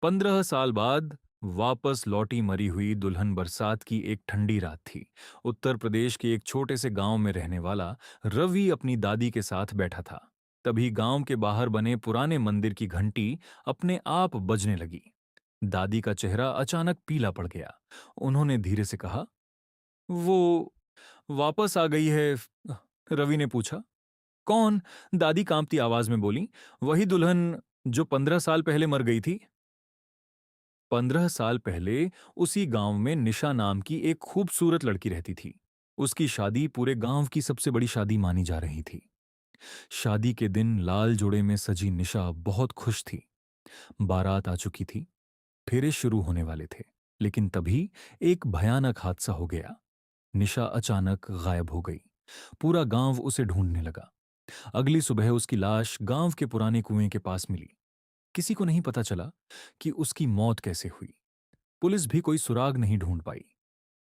15 साल बाद वापस लौटी मरी हुई दुल्हन बरसात की एक ठंडी रात थी। उत्तर प्रदेश के एक छोटे से गांव में रहने वाला रवि अपनी दादी के साथ बैठा था। तभी गांव के बाहर बने पुराने मंदिर की घंटी अपने आप बजने लगी। दादी का चेहरा अचानक पीला पड़ गया। उन्होंने धीरे से कहा, वो वापस आ गई है। रवि ने पूछा, कौन? दादी कांपती आवाज में बोली, वही दुल्हन जो 15 साल पहले मर गई थी। 15 साल पहले उसी गांव में निशा नाम की एक खूबसूरत लड़की रहती थी। उसकी शादी पूरे गांव की सबसे बड़ी शादी मानी जा रही थी। शादी के दिन लाल जोड़े में सजी निशा बहुत खुश थी। बारात आ चुकी थी, फेरे शुरू होने वाले थे। लेकिन तभी एक भयानक हादसा हो गया। निशा अचानक गायब हो गई। पूरा गांव उसे ढूंढने लगा। अगली सुबह उसकी लाश गांव के पुराने कुएं के पास मिली। किसी को नहीं पता चला कि उसकी मौत कैसे हुई। पुलिस भी कोई सुराग नहीं ढूंढ पाई।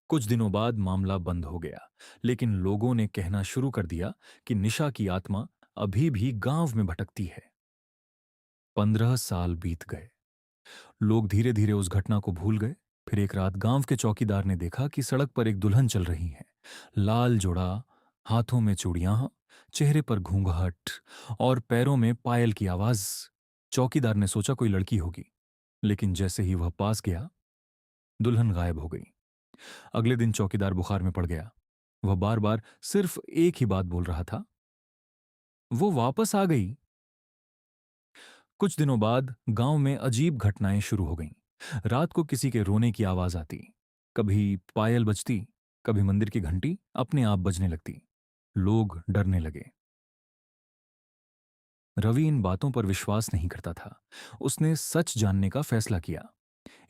कुछ दिनों बाद मामला बंद हो गया, लेकिन लोगों ने कहना शुरू कर दिया कि निशा की आत्मा अभी भी गांव में भटकती है। 15 साल बीत गए। लोग धीरे धीरे उस घटना को भूल गए। फिर एक रात गांव के चौकीदार ने देखा कि सड़क पर एक दुल्हन चल रही है। लाल जोड़ा, हाथों में चूड़ियां, चेहरे पर घूंघट और पैरों में पायल की आवाज। चौकीदार ने सोचा कोई लड़की होगी, लेकिन जैसे ही वह पास गया, दुल्हन गायब हो गई। अगले दिन चौकीदार बुखार में पड़ गया। वह बार बार सिर्फ एक ही बात बोल रहा था, वो वापस आ गई। कुछ दिनों बाद गांव में अजीब घटनाएं शुरू हो गईं। रात को किसी के रोने की आवाज आती, कभी पायल बजती, कभी मंदिर की घंटी अपने आप बजने लगती। लोग डरने लगे। रवि इन बातों पर विश्वास नहीं करता था। उसने सच जानने का फैसला किया।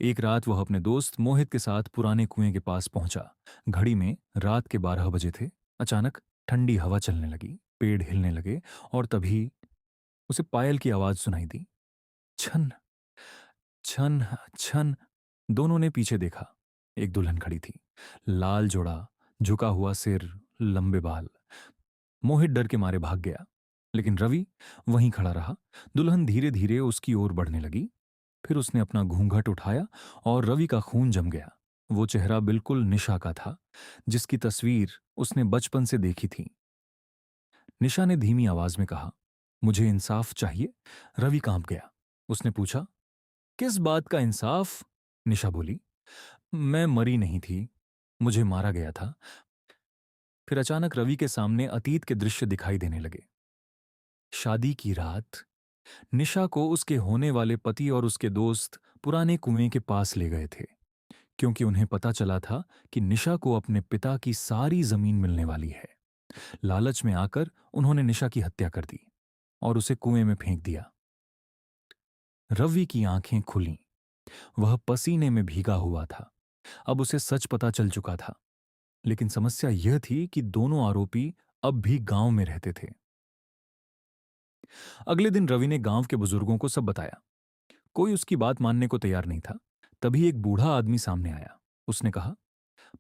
एक रात वह अपने दोस्त मोहित के साथ पुराने कुएं के पास पहुंचा। घड़ी में रात के 12 बजे थे। अचानक ठंडी हवा चलने लगी, पेड़ हिलने लगे और तभी उसे पायल की आवाज सुनाई दी। छन छन छन। दोनों ने पीछे देखा। एक दुल्हन खड़ी थी, लाल जोड़ा, झुका हुआ सिर, लंबे बाल। मोहित डर के मारे भाग गया, लेकिन रवि वहीं खड़ा रहा। दुल्हन धीरे धीरे उसकी ओर बढ़ने लगी। फिर उसने अपना घूंघट उठाया और रवि का खून जम गया। वो चेहरा बिल्कुल निशा का था, जिसकी तस्वीर उसने बचपन से देखी थी। निशा ने धीमी आवाज में कहा, मुझे इंसाफ चाहिए। रवि कांप गया। उसने पूछा, किस बात का इंसाफ? निशा बोली, मैं मरी नहीं थी, मुझे मारा गया था। फिर अचानक रवि के सामने अतीत के दृश्य दिखाई देने लगे। शादी की रात निशा को उसके होने वाले पति और उसके दोस्त पुराने कुएं के पास ले गए थे, क्योंकि उन्हें पता चला था कि निशा को अपने पिता की सारी जमीन मिलने वाली है। लालच में आकर उन्होंने निशा की हत्या कर दी और उसे कुएं में फेंक दिया। रवि की आंखें खुलीं। वह पसीने में भीगा हुआ था। अब उसे सच पता चल चुका था। लेकिन समस्या यह थी कि दोनों आरोपी अब भी गांव में रहते थे। अगले दिन रवि ने गांव के बुजुर्गों को सब बताया। कोई उसकी बात मानने को तैयार नहीं था। तभी एक बूढ़ा आदमी सामने आया। उसने कहा,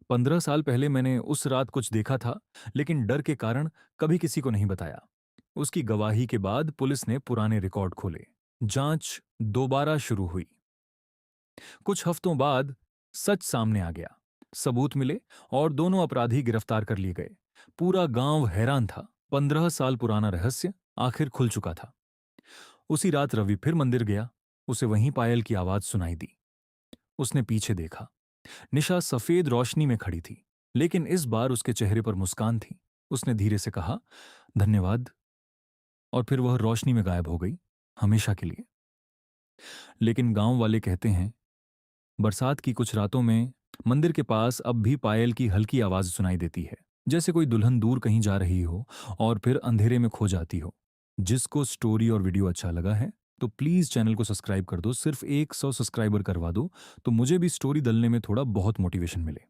15 साल पहले मैंने उस रात कुछ देखा था, लेकिन डर के कारण कभी किसी को नहीं बताया। उसकी गवाही के बाद पुलिस ने पुराने रिकॉर्ड खोले। जांच दोबारा शुरू हुई। कुछ हफ्तों बाद सच सामने आ गया। सबूत मिले और दोनों अपराधी गिरफ्तार कर लिए गए। पूरा गांव हैरान था। 15 साल पुराना रहस्य आखिर खुल चुका था। उसी रात रवि फिर मंदिर गया। उसे वहीं पायल की आवाज सुनाई दी। उसने पीछे देखा। निशा सफेद रोशनी में खड़ी थी, लेकिन इस बार उसके चेहरे पर मुस्कान थी। उसने धीरे से कहा, धन्यवाद, और फिर वह रोशनी में गायब हो गई, हमेशा के लिए। लेकिन गांव वाले कहते हैं, बरसात की कुछ रातों में मंदिर के पास अब भी पायल की हल्की आवाज सुनाई देती है, जैसे कोई दुल्हन दूर कहीं जा रही हो और फिर अंधेरे में खो जाती हो। जिसको स्टोरी और वीडियो अच्छा लगा है तो प्लीज चैनल को सब्सक्राइब कर दो। सिर्फ 100 सब्सक्राइबर करवा दो तो मुझे भी स्टोरी डालने में थोड़ा बहुत मोटिवेशन मिले।